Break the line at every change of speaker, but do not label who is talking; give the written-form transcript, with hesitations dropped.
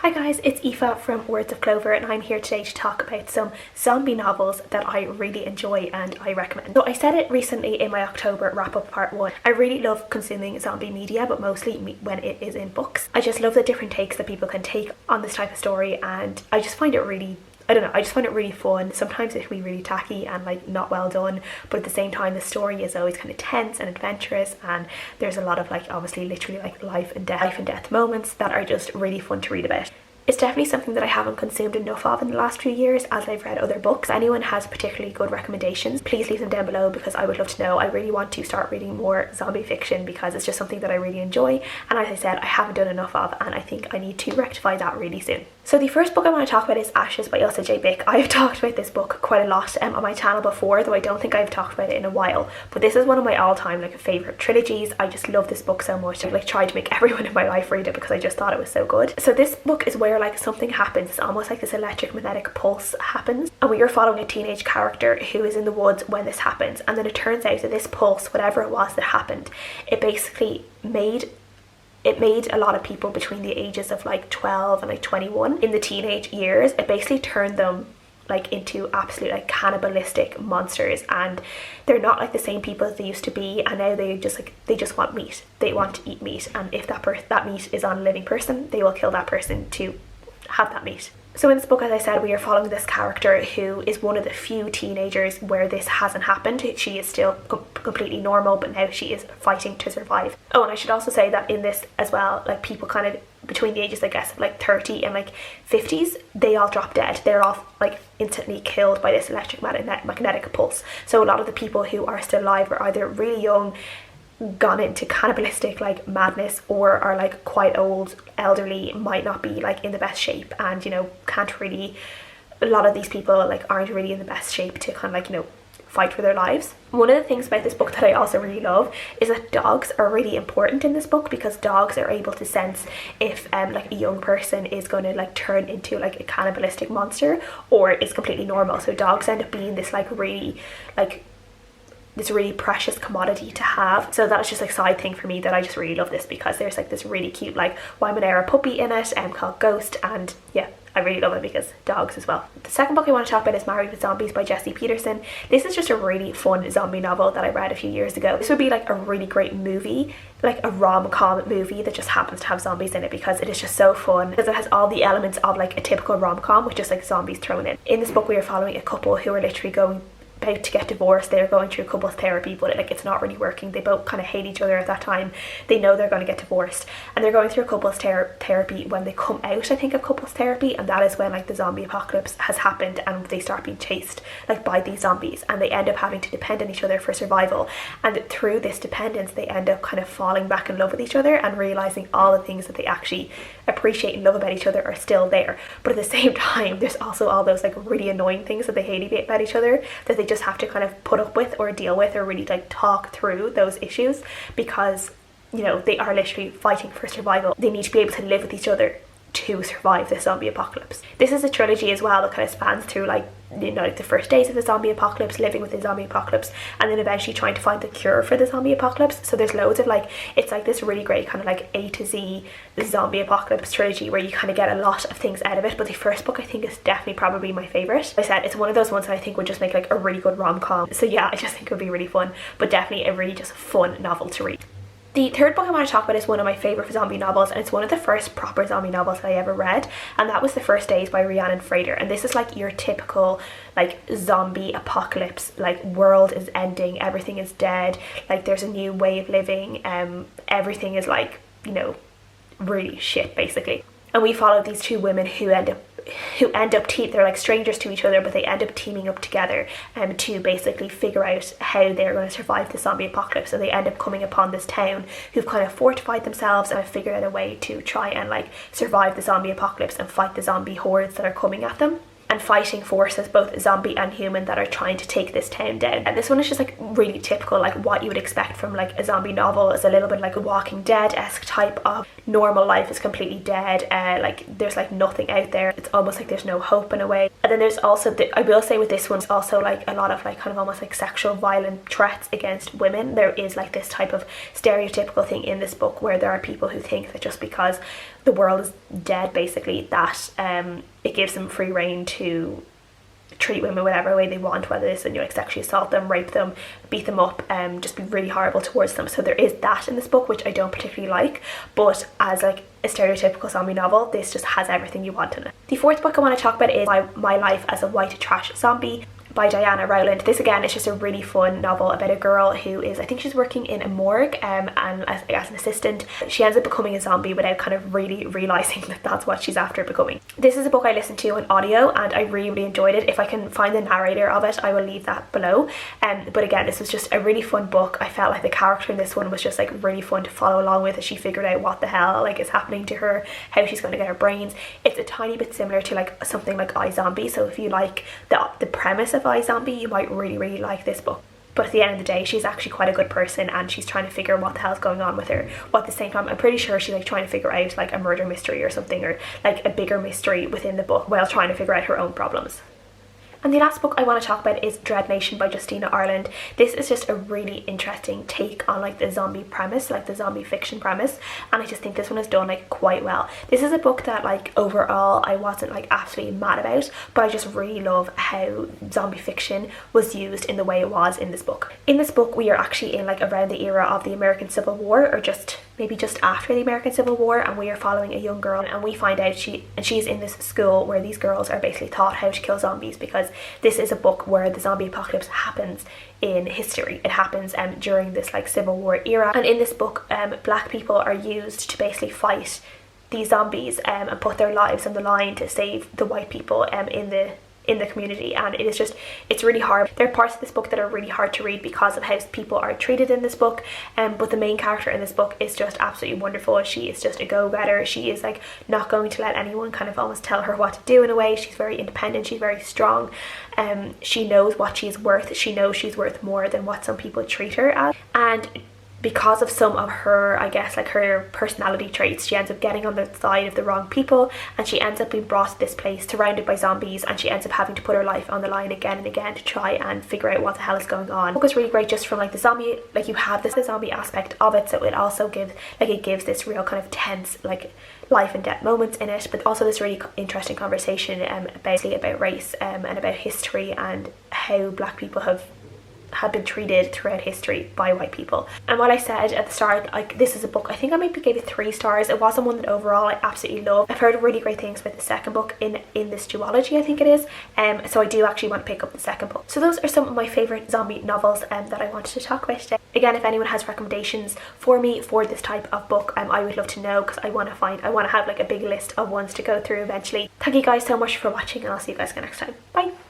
Hi guys, it's Aoife from Words of Clover and I'm here today to talk about some zombie novels that I really enjoy and I recommend. So I said it recently in my October wrap up part 1. I really love consuming zombie media, but mostly when it is in books. I just love the different takes that people can take on this type of story, and I just find it really, I just find it really fun. Sometimes it can be really tacky and like not well done, but at the same time the story is always kind of tense and adventurous, and there's a lot of like obviously literally like life and death moments that are just really fun to read about. It's definitely something that I haven't consumed enough of in the last few years as I've read other books. If anyone has particularly good recommendations, please leave them down below because I would love to know. I really want to start reading more zombie fiction because it's just something that I really enjoy, and as I said, I haven't done enough of, and I think I need to rectify that really soon. So the first book I want to talk about is Ashes by Ilsa J. Bick. I've talked about this book quite a lot on my channel before, though I don't think I've talked about it in a while, but this is one of my all-time like favourite trilogies. I just love this book so much. I've like tried to make everyone in my life read it because I just thought it was so good. So this book is where like something happens. It's almost like this electromagnetic pulse happens, and we are following a teenage character who is in the woods when this happens, and then it turns out that this pulse, whatever it was that happened, it basically made a lot of people between the ages of like 12 and like 21 in the teenage years. It basically turned them like into absolute like cannibalistic monsters, and they're not like the same people as they used to be, and now they just want meat. They want to eat meat, and if that meat is on a living person, they will kill that person to have that meat. So in this book, as I said, we are following this character who is one of the few teenagers where this hasn't happened. She is still completely normal, but now she is fighting to survive. Oh, and I should also say that in this as well, like people kind of between the ages, I guess, of like 30 and like 50s, they all drop dead. They're all like instantly killed by this electromagnetic pulse. So a lot of the people who are still alive are either really young, gone into cannibalistic like madness, or are like quite old, elderly, might not be like in the best shape, and you know, can't really, a lot of these people like aren't really in the best shape to kind of like, you know, fight for their lives. One of the things about this book that I also really love is that dogs are really important in this book, because dogs are able to sense if like a young person is going to like turn into like a cannibalistic monster or is completely normal. So dogs end up being this like really like this really precious commodity to have. So that's just like side thing for me that I just really love this, because there's like this really cute like Wymanera puppy in it called Ghost, and yeah, I really love it because dogs as well. The second book I want to talk about is Married with Zombies by Peterson. This is just a really fun zombie novel that I read a few years ago. This would be like a really great movie, like a rom-com movie that just happens to have zombies in it, because it is just so fun, because it has all the elements of like a typical rom-com with just like zombies thrown in. In this book we are following a couple who are literally about to get divorced. They're going through couples therapy, but it's not really working. They both kind of hate each other at that time. They know they're going to get divorced, and they're going through couples therapy when they come out, I think, of couples therapy, and that is when like the zombie apocalypse has happened and they start being chased like by these zombies, and they end up having to depend on each other for survival. And through this dependence they end up kind of falling back in love with each other and realizing all the things that they actually appreciate and love about each other are still there, but at the same time there's also all those like really annoying things that they hate about each other that they just have to kind of put up with or deal with, or really like talk through those issues, because you know, they are literally fighting for survival. They need to be able to live with each other to survive the zombie apocalypse. This is a trilogy as well that kind of spans through like, you know, like the first days of the zombie apocalypse, living with the zombie apocalypse, and then eventually trying to find the cure for the zombie apocalypse. So there's loads of like, it's like this really great kind of like A to Z zombie apocalypse trilogy where you kind of get a lot of things out of it. But the first book I think is definitely probably my favourite. Like I said, it's one of those ones that I think would just make like a really good rom-com. So yeah, I just think it would be really fun, but definitely a really just fun novel to read. The third book I want to talk about is one of my favourite zombie novels, and it's one of the first proper zombie novels that I ever read, and that was The First Days by Rhiannon and Frater. And this is like your typical like zombie apocalypse, like world is ending, everything is dead, like there's a new way of living, everything is like, you know, really shit basically. And we follow these two women who end up they're like strangers to each other, but they end up teaming up together to basically figure out how they're going to survive the zombie apocalypse. So they end up coming upon this town who've kind of fortified themselves and have figured out a way to try and like survive the zombie apocalypse and fight the zombie hordes that are coming at them, and fighting forces, both zombie and human, that are trying to take this town down. And this one is just like really typical, like what you would expect from like a zombie novel. It's a little bit like a Walking Dead-esque type of normal life is completely dead, like there's like nothing out there. It's almost like there's no hope in a way. And then there's also I will say with this one, it's also like a lot of like kind of almost like sexual violent threats against women. There is like this type of stereotypical thing in this book where there are people who think that just because the world is dead basically, that it gives them free reign to treat women whatever way they want, whether it's, you know, like sexually assault them, rape them, beat them up, just be really horrible towards them. So there is that in this book, which I don't particularly like, but as like a stereotypical zombie novel, this just has everything you want in it. The fourth book I want to talk about is My Life as a White Trash Zombie by Diana Rowland. This again is just a really fun novel about a girl who is, I think she's working in a morgue and as an assistant. She ends up becoming a zombie without kind of really realising that that's what she's after becoming. This is a book I listened to on audio and I really enjoyed it. If I can find the narrator of it, I will leave that below. But again, this was just a really fun book. I felt like the character in this one was just like really fun to follow along with as she figured out what the hell like is happening to her, how she's going to get her brains. It's a tiny bit similar to like something like iZombie, so if you like the premise of iZombie, you might really like this book. But at the end of the day, she's actually quite a good person and she's trying to figure out what the hell's going on with her. But at the same time, I'm pretty sure she's like trying to figure out like a murder mystery or something, or like a bigger mystery within the book while trying to figure out her own problems. And the last book I want to talk about is Dread Nation by Justina Ireland. This is just a really interesting take on like the zombie premise, like the zombie fiction premise, and I just think this one is done like quite well. This is a book that like overall I wasn't like absolutely mad about, but I just really love how zombie fiction was used in the way it was in this book. In this book we are actually in like around the era of the American Civil War, or maybe just after the American Civil War, and we are following a young girl and we find out she's in this school where these girls are basically taught how to kill zombies, because this is a book where the zombie apocalypse happens in history. It happens during this like Civil War era, and in this book black people are used to basically fight these zombies and put their lives on the line to save the white people in the community. And it's really hard. There are parts of this book that are really hard to read because of how people are treated in this book, but the main character in this book is just absolutely wonderful. She is just a go-getter. She is like not going to let anyone kind of almost tell her what to do in a way. She's very independent, she's very strong. She knows what she's worth. She knows she's worth more than what some people treat her as, and because of some of her, I guess, like her personality traits, she ends up getting on the side of the wrong people, and she ends up being brought to this place surrounded by zombies, and she ends up having to put her life on the line again and again to try and figure out what the hell is going on. The book is really great just from like the zombie, like you have the zombie aspect of it, so it also gives this real kind of tense like life and death moments in it, but also this really interesting conversation about race and about history and how black people have been treated throughout history by white people. And what I said at the start, like this is a book, I think I maybe gave it 3 stars. It wasn't one that overall I absolutely loved. I've heard really great things about the second book in this duology, I think it is, so I do actually want to pick up the second book. So those are some of my favourite zombie novels that I wanted to talk about today. Again, if anyone has recommendations for me for this type of book, I would love to know, because I want to have like a big list of ones to go through eventually. Thank you guys so much for watching, and I'll see you guys again next time. Bye!